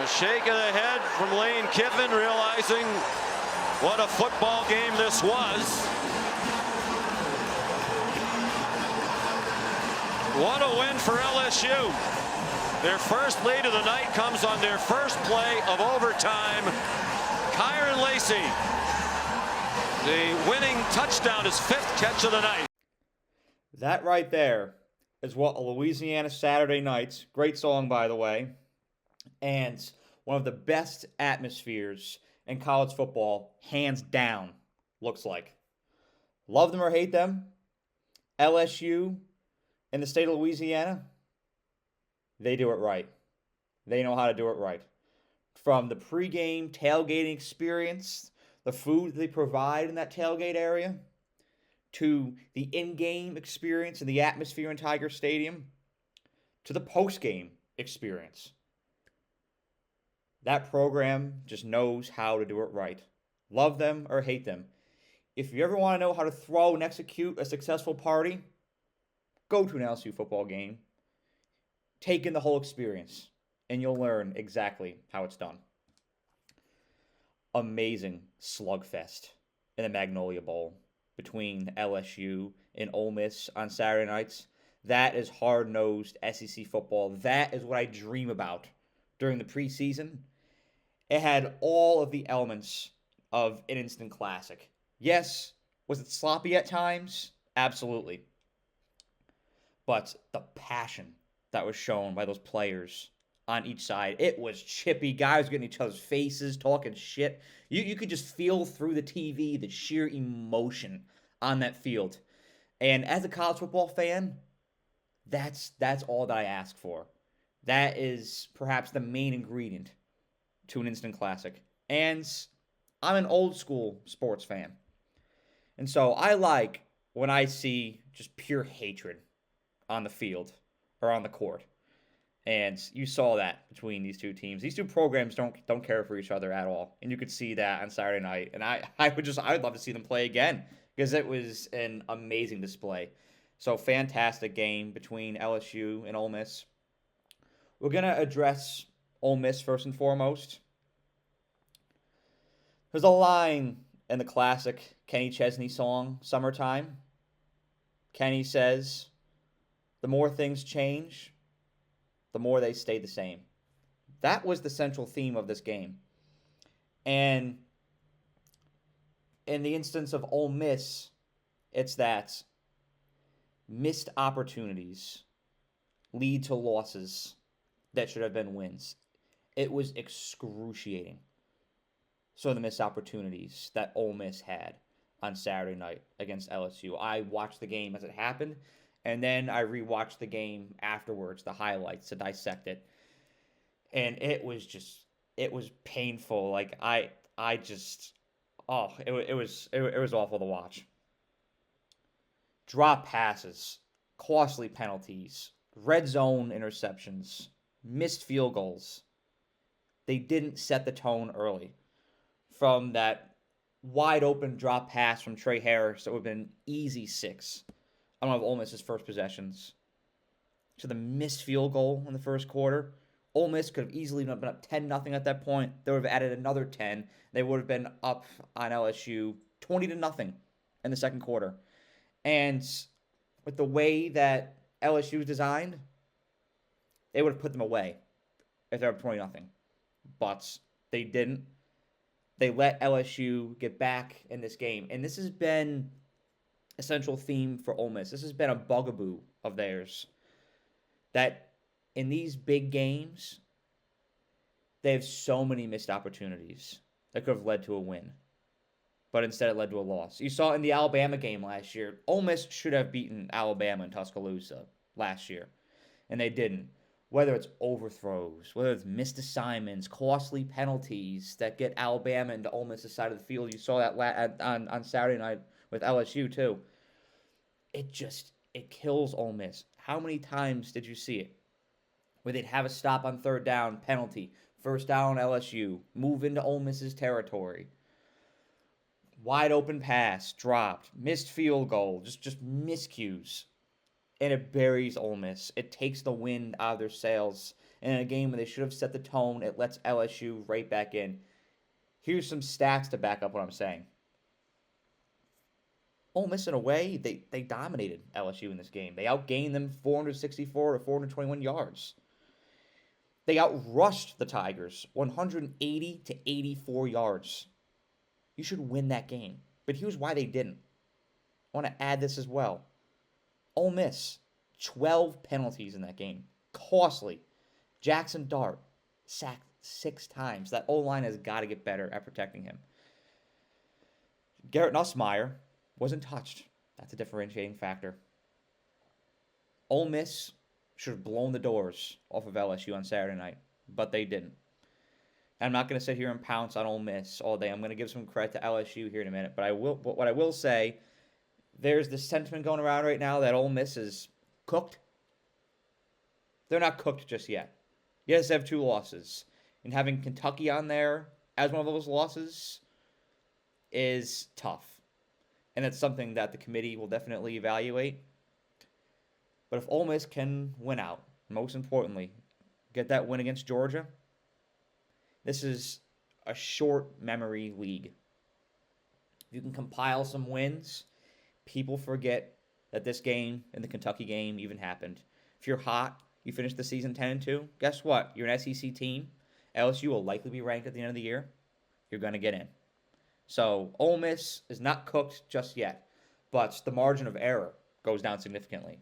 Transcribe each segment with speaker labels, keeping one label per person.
Speaker 1: A shake of the head from Lane Kiffin, realizing what a football game this was. What a win for LSU. Their first lead of the night comes on their first play of overtime. Kyron Lacy, the winning touchdown, his 5th catch of the night.
Speaker 2: That right there is what a Louisiana Saturday Night, great song by the way, and one of the best atmospheres in college football, hands down, looks like. Love them or hate them, LSU in the state of Louisiana, they do it right. They know how to do it right. From the pregame tailgating experience, the food they provide in that tailgate area, to the in-game experience and the atmosphere in Tiger Stadium, to the post-game experience. That program just knows how to do it right. Love them or hate them. If you ever want to know how to throw and execute a successful party, go to an LSU football game. Take in the whole experience, and you'll learn exactly how it's done. Amazing slugfest in the Magnolia Bowl between LSU and Ole Miss on Saturday nights. That is hard-nosed SEC football. That is what I dream about during the preseason. It had all of the elements of an instant classic. Yes, was it sloppy at times? Absolutely. But the passion that was shown by those players on each side, it was chippy. Guys getting each other's faces, talking shit. You could just feel through the TV the sheer emotion on that field. And as a college football fan, that's all that I ask for. That is perhaps the main ingredient to an instant classic. And I'm an old school sports fan. And so I like when I see just pure hatred on the field or on the court. And you saw that between these two teams. These two programs don't care for each other at all. And you could see that on Saturday night. And I'd love to see them play again because it was an amazing display. So fantastic game between LSU and Ole Miss. We're going to address Ole Miss first and foremost. There's a line in the classic Kenny Chesney song, Summertime. Kenny says, "The more things change, the more they stay the same." That was the central theme of this game. And in the instance of Ole Miss, it's that missed opportunities lead to losses that should have been wins. It was excruciating. So the missed opportunities that Ole Miss had on Saturday night against LSU. I watched the game as it happened, and then I rewatched the game afterwards, the highlights, to dissect it. And it was painful. Like it was awful to watch. Drop passes, costly penalties, red zone interceptions, missed field goals. They didn't set the tone early. From that wide open drop pass from Trey Harris that would have been easy 6 on one of Ole Miss's first possessions, to the missed field goal in the first quarter. Ole Miss could have easily been up 10-0 at that point. They would have added another 10. They would have been up on LSU 20-0 in the second quarter. And with the way that LSU is designed, they would have put them away if they were up 20-0. But they didn't. They let LSU get back in this game. And this has been a central theme for Ole Miss. This has been a bugaboo of theirs. That in these big games, they have so many missed opportunities that could have led to a win. But instead it led to a loss. You saw in the Alabama game last year, Ole Miss should have beaten Alabama in Tuscaloosa last year. And they didn't. Whether it's overthrows, whether it's missed assignments, costly penalties that get Alabama into Ole Miss's side of the field. You saw that on Saturday night with LSU too. It kills Ole Miss. How many times did you see it? Where they'd have a stop on third down, penalty, first down LSU, move into Ole Miss's territory. Wide open pass, dropped, missed field goal, just miscues. And it buries Ole Miss. It takes the wind out of their sails. And in a game where they should have set the tone, it lets LSU right back in. Here's some stats to back up what I'm saying. Ole Miss, in a way, they dominated LSU in this game. They outgained them 464 to 421 yards. They outrushed the Tigers 180 to 84 yards. You should win that game. But here's why they didn't. I want to add this as well. Ole Miss, 12 penalties in that game. Costly. Jackson Dart, sacked 6 times. That O-line has got to get better at protecting him. Garrett Nussmeier wasn't touched. That's a differentiating factor. Ole Miss should have blown the doors off of LSU on Saturday night, but they didn't. And I'm not going to sit here and pounce on Ole Miss all day. I'm going to give some credit to LSU here in a minute, but what I will say, there's this sentiment going around right now that Ole Miss is cooked. They're not cooked just yet. Yes, they have 2 losses, and having Kentucky on there as one of those losses is tough. And it's something that the committee will definitely evaluate. But if Ole Miss can win out, most importantly, get that win against Georgia, this is a short memory league. If you can compile some wins, people forget that this game and the Kentucky game even happened. If you're hot, you finish the season 10-2, guess what? You're an SEC team. LSU will likely be ranked at the end of the year. You're going to get in. So Ole Miss is not cooked just yet, but the margin of error goes down significantly.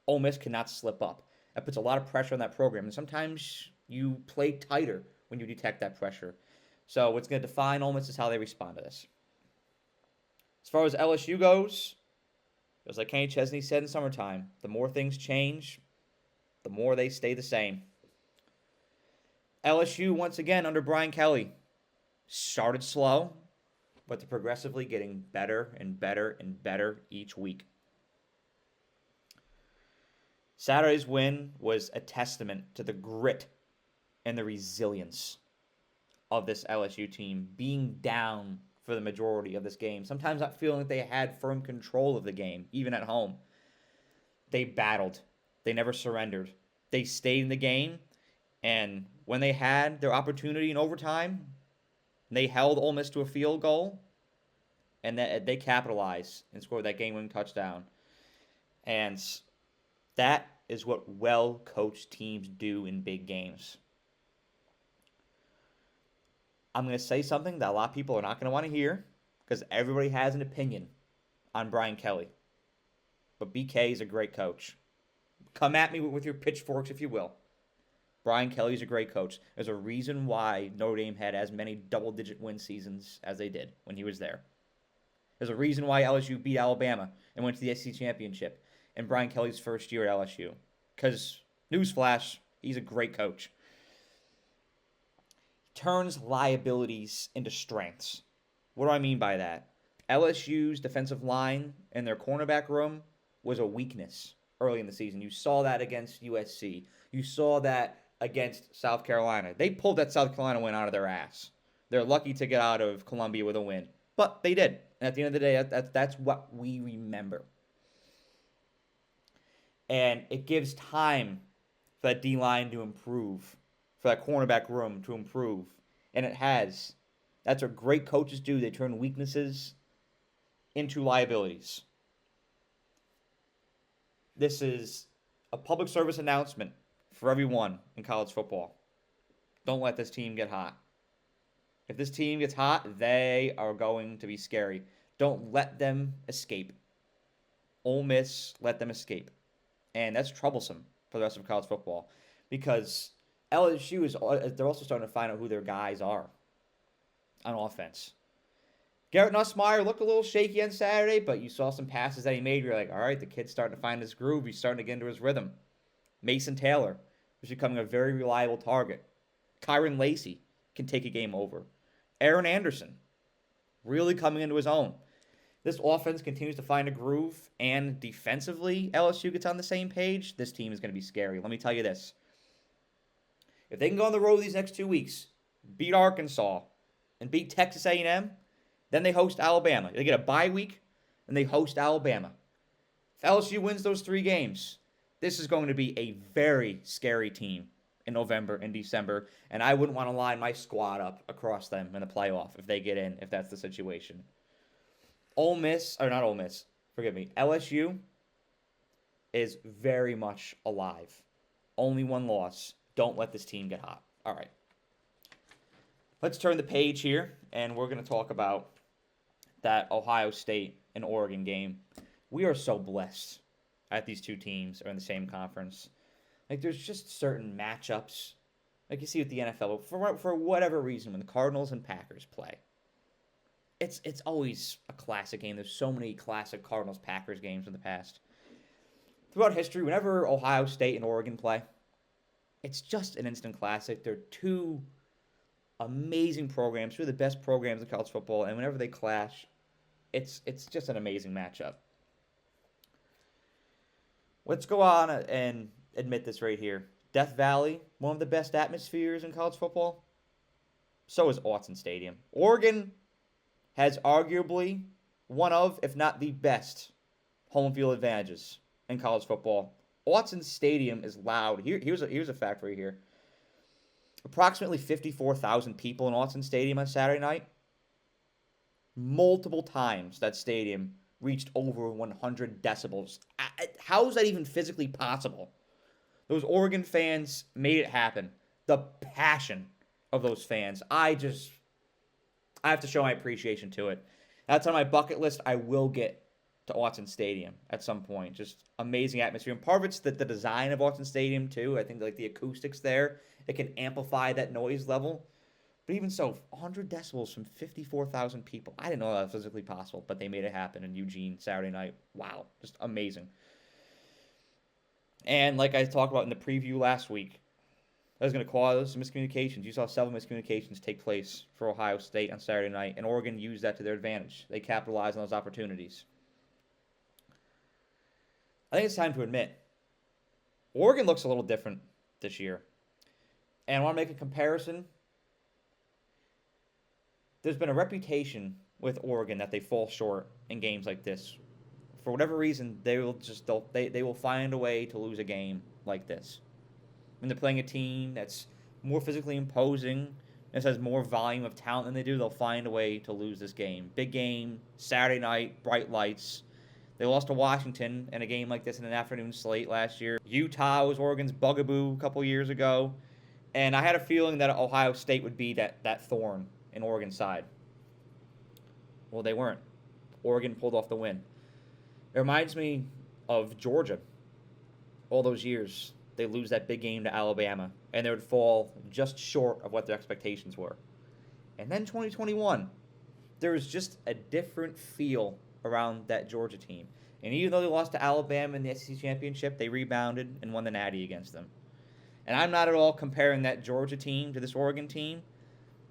Speaker 2: Ole Miss cannot slip up. That puts a lot of pressure on that program, and sometimes you play tighter when you detect that pressure. So what's going to define Ole Miss is how they respond to this. As far as LSU goes, as like Kenny Chesney said in summertime, the more things change, the more they stay the same. LSU, once again, under Brian Kelly, started slow, but they're progressively getting better and better and better each week. Saturday's win was a testament to the grit and the resilience of this LSU team, being down for the majority of this game, sometimes not feeling like they had firm control of the game, even at home. They battled. They never surrendered. They stayed in the game, and when they had their opportunity in overtime, they held Ole Miss to a field goal, and they capitalized and scored that game-winning touchdown. And that is what well-coached teams do in big games. I'm going to say something that a lot of people are not going to want to hear because everybody has an opinion on Brian Kelly. But BK is a great coach. Come at me with your pitchforks if you will. Brian Kelly's a great coach. There's a reason why Notre Dame had as many double-digit win seasons as they did when he was there. There's a reason why LSU beat Alabama and went to the SEC Championship in Brian Kelly's first year at LSU. Because, newsflash, he's a great coach. Turns liabilities into strengths. What do I mean by that? LSU's defensive line and their cornerback room was a weakness early in the season. You saw that against USC. You saw that against South Carolina. They pulled that South Carolina win out of their ass. They're lucky to get out of Columbia with a win. But they did. And at the end of the day, that's what we remember. And it gives time for that D-line to improve, for that cornerback room to improve. And it has. That's what great coaches do. They turn weaknesses into liabilities. This is a public service announcement for everyone in college football. Don't let this team get hot. If this team gets hot, they are going to be scary. Don't let them escape. Ole Miss let them escape. And that's troublesome for the rest of college football because LSU they're also starting to find out who their guys are on offense. Garrett Nussmeier looked a little shaky on Saturday, but you saw some passes that he made. You're like, all right, the kid's starting to find his groove. He's starting to get into his rhythm. Mason Taylor is becoming a very reliable target. Kyron Lacey can take a game over. Aaron Anderson really coming into his own. This offense continues to find a groove, and defensively, LSU gets on the same page. This team is going to be scary. Let me tell you this. If they can go on the road these next 2 weeks, beat Arkansas, and beat Texas A&M, then they host Alabama. They get a bye week, and they host Alabama. If LSU wins those 3 games, this is going to be a very scary team in November and December, and I wouldn't want to line my squad up across them in the playoff if they get in, if that's the situation. LSU is very much alive. Only one loss. Don't let this team get hot. All right. Let's turn the page here, and we're going to talk about that Ohio State and Oregon game. We are so blessed that these two teams are in the same conference. Like, there's just certain matchups, like you see with the NFL, for whatever reason, when the Cardinals and Packers play, it's always a classic game. There's so many classic Cardinals-Packers games in the past. Throughout history, whenever Ohio State and Oregon play, it's just an instant classic. They're two amazing programs, two of the best programs in college football, and whenever they clash, it's just an amazing matchup. Let's go on and admit this right here. Death Valley, one of the best atmospheres in college football. So is Autzen Stadium. Oregon has arguably one of, if not the best, home field advantages in college football. Autzen Stadium is loud. Here's a fact right here. Approximately 54,000 people in Autzen Stadium on Saturday night. Multiple times that stadium reached over 100 decibels. How is that even physically possible? Those Oregon fans made it happen. The passion of those fans. I have to show my appreciation to it. That's on my bucket list. I will get to Autzen Stadium at some point. Just amazing atmosphere. And part of it's the design of Autzen Stadium, too. I think like the acoustics there, it can amplify that noise level. But even so, 100 decibels from 54,000 people. I didn't know that was physically possible, but they made it happen in Eugene Saturday night. Wow, just amazing. And like I talked about in the preview last week, that was going to cause miscommunications. You saw several miscommunications take place for Ohio State on Saturday night, and Oregon used that to their advantage. They capitalized on those opportunities. I think it's time to admit, Oregon looks a little different this year. And I want to make a comparison. There's been a reputation with Oregon that they fall short in games like this. For whatever reason, they will find a way to lose a game like this. When they're playing a team that's more physically imposing, and has more volume of talent than they do, they'll find a way to lose this game. Big game, Saturday night, bright lights. They lost to Washington in a game like this in an afternoon slate last year. Utah was Oregon's bugaboo a couple years ago. And I had a feeling that Ohio State would be that thorn in Oregon's side. Well, they weren't. Oregon pulled off the win. It reminds me of Georgia. All those years, they lose that big game to Alabama, and they would fall just short of what their expectations were. And then 2021, there was just a different feel around that Georgia team. And even though they lost to Alabama in the SEC Championship, they rebounded and won the Natty against them. And I'm not at all comparing that Georgia team to this Oregon team,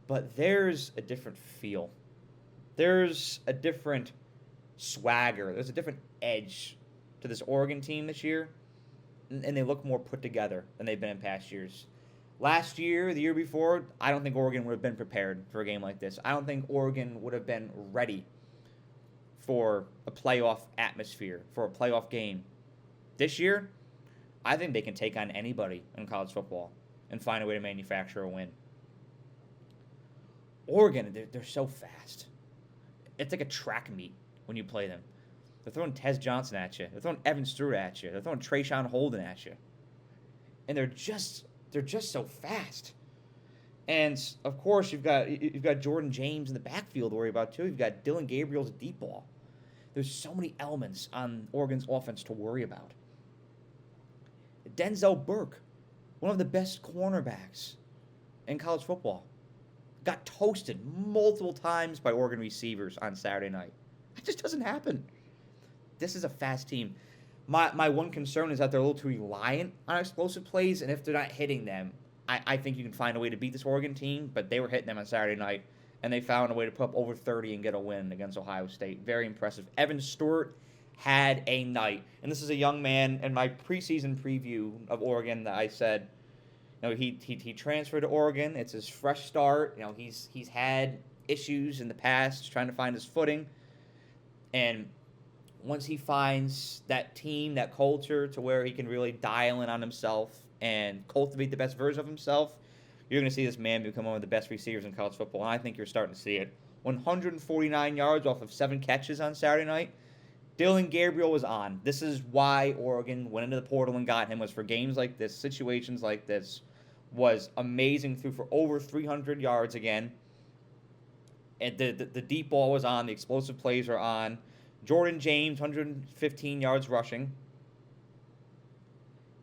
Speaker 2: but there's a different feel. There's a different swagger. There's a different edge to this Oregon team this year, and they look more put together than they've been in past years. Last year, the year before, I don't think Oregon would have been prepared for a game like this. I don't think Oregon would have been ready for a playoff atmosphere, for a playoff game. This year, I think they can take on anybody in college football and find a way to manufacture a win. Oregon, they're so fast. It's like a track meet when you play them. They're throwing Tez Johnson at you. They're throwing Evan Stewart at you. They're throwing Trayshawn Holden at you. And they're just so fast. And of course, you've got Jordan James in the backfield to worry about too. You've got Dylan Gabriel's deep ball. There's so many elements on Oregon's offense to worry about. Denzel Burke, one of the best cornerbacks in college football, got toasted multiple times by Oregon receivers on Saturday night. That just doesn't happen. This is a fast team. My one concern is that they're a little too reliant on explosive plays, and if they're not hitting them, I think you can find a way to beat this Oregon team, but they were hitting them on Saturday night, and they found a way to put up over 30 and get a win against Ohio State. Very impressive. Evan Stewart had a night, and this is a young man. In my preseason preview of Oregon that I said, he transferred to Oregon. It's his fresh start. He's had issues in the past trying to find his footing, and once he finds that team, that culture, to where he can really dial in on himself, and cultivate the best version of himself, you're going to see this man become one of the best receivers in college football, and I think you're starting to see it. 149 yards off of 7 catches on Saturday night. Dylan Gabriel was on. This is why Oregon went into the portal and got him, was for games like this, situations like this. Was amazing, threw for over 300 yards again. And the deep ball was on. The explosive plays are on. Jordan James, 115 yards rushing.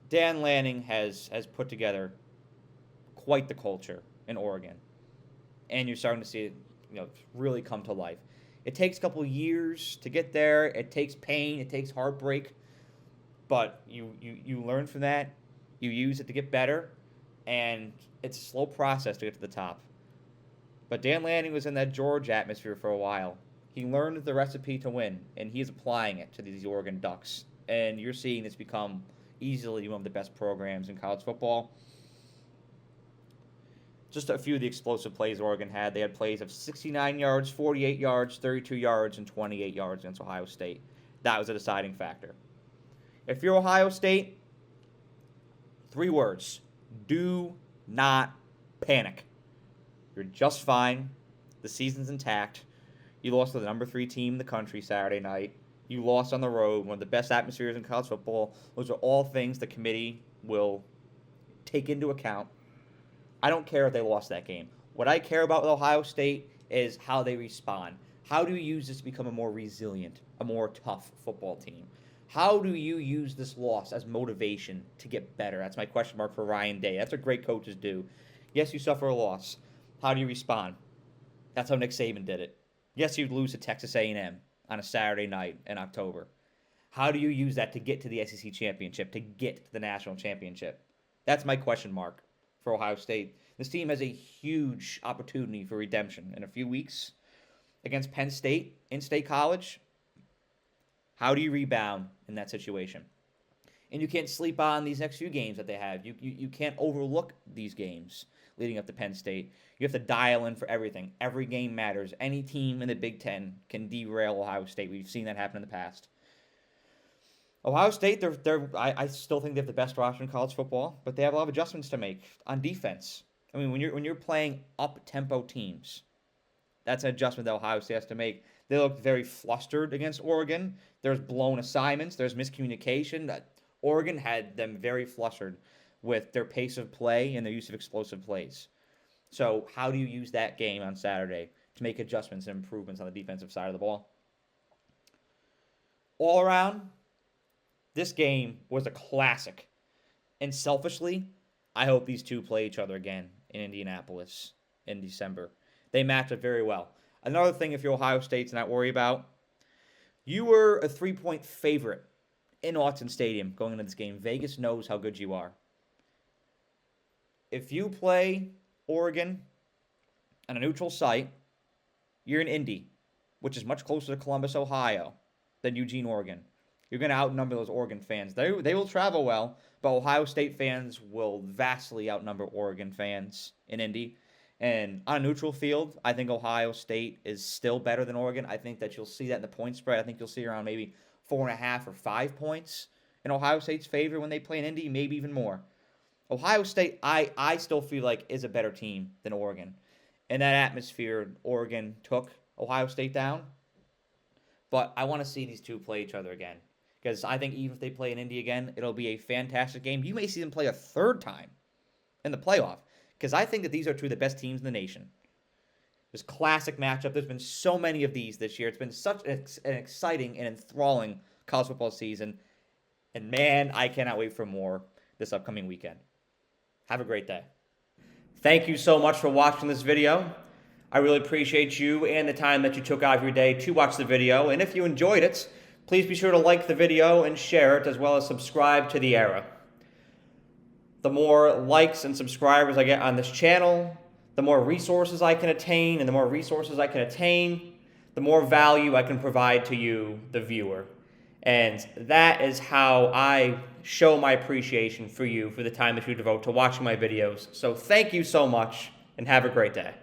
Speaker 2: Dan Lanning has put together quite the culture in Oregon. And you're starting to see it, really come to life. It takes a couple years to get there. It takes pain. It takes heartbreak. But you learn from that. You use it to get better. And it's a slow process to get to the top. But Dan Lanning was in that Georgia atmosphere for a while. He learned the recipe to win, and he's applying it to these Oregon Ducks. And you're seeing this become easily one of the best programs in college football. Just a few of the explosive plays Oregon had. They had plays of 69 yards, 48 yards, 32 yards, and 28 yards against Ohio State. That was a deciding factor. If you're Ohio State, 3 words. Do not panic. You're just fine. The season's intact. You lost to the number 3 team in the country Saturday night. You lost on the road, one of the best atmospheres in college football. Those are all things the committee will take into account. I don't care if they lost that game. What I care about with Ohio State is how they respond. How do you use this to become a more resilient, a more tough football team? How do you use this loss as motivation to get better? That's my question mark for Ryan Day. That's what great coaches do. Yes, you suffer a loss. How do you respond? That's how Nick Saban did it. Yes, you'd lose to Texas A&M on a Saturday night in October. How do you use that to get to the SEC championship, to get to the national championship? That's my question mark for Ohio State. This team has a huge opportunity for redemption in a few weeks against Penn State in State College. How do you rebound in that situation? And you can't sleep on these next few games that they have. You can't overlook these games leading up to Penn State. You have to dial in for everything. Every game matters. Any team in the Big Ten can derail Ohio State. We've seen that happen in the past. Ohio State, I still think they have the best roster in college football, but they have a lot of adjustments to make on defense. I mean, when you're playing up-tempo teams, that's an adjustment that Ohio State has to make. They looked very flustered against Oregon. There's blown assignments. There's miscommunication. Oregon had them very flustered with their pace of play and their use of explosive plays. So how do you use that game on Saturday to make adjustments and improvements on the defensive side of the ball? All around, this game was a classic. And selfishly, I hope these two play each other again in Indianapolis in December. They match up very well. Another thing, if you're Ohio State, to not worry about, you were a 3-point favorite in AT&T Stadium going into this game. Vegas knows how good you are. If you play Oregon on a neutral site, you're in Indy, which is much closer to Columbus, Ohio, than Eugene, Oregon. You're going to outnumber those Oregon fans. They will travel well, but Ohio State fans will vastly outnumber Oregon fans in Indy. And on a neutral field, I think Ohio State is still better than Oregon. I think that you'll see that in the point spread. I think you'll see around maybe 4.5 or 5 points in Ohio State's favor when they play in Indy, maybe even more. Ohio State, I still feel like is a better team than Oregon. In that atmosphere, Oregon took Ohio State down. But I want to see these two play each other again. Because I think even if they play in Indy again, it'll be a fantastic game. You may see them play a third time in the playoff. Because I think that these are two of the best teams in the nation. This classic matchup. There's been so many of these this year. It's been such an exciting and enthralling college football season. And man, I cannot wait for more this upcoming weekend. Have a great day. Thank you so much for watching this video. I really appreciate you and the time that you took out of your day to watch the video. And if you enjoyed it, please be sure to like the video and share it, as well as subscribe to The Era. The more likes and subscribers I get on this channel, the more resources I can attain, and the more resources I can attain, the more value I can provide to you, the viewer. And that is how I show my appreciation for you for the time that you devote to watching my videos. So thank you so much, and have a great day.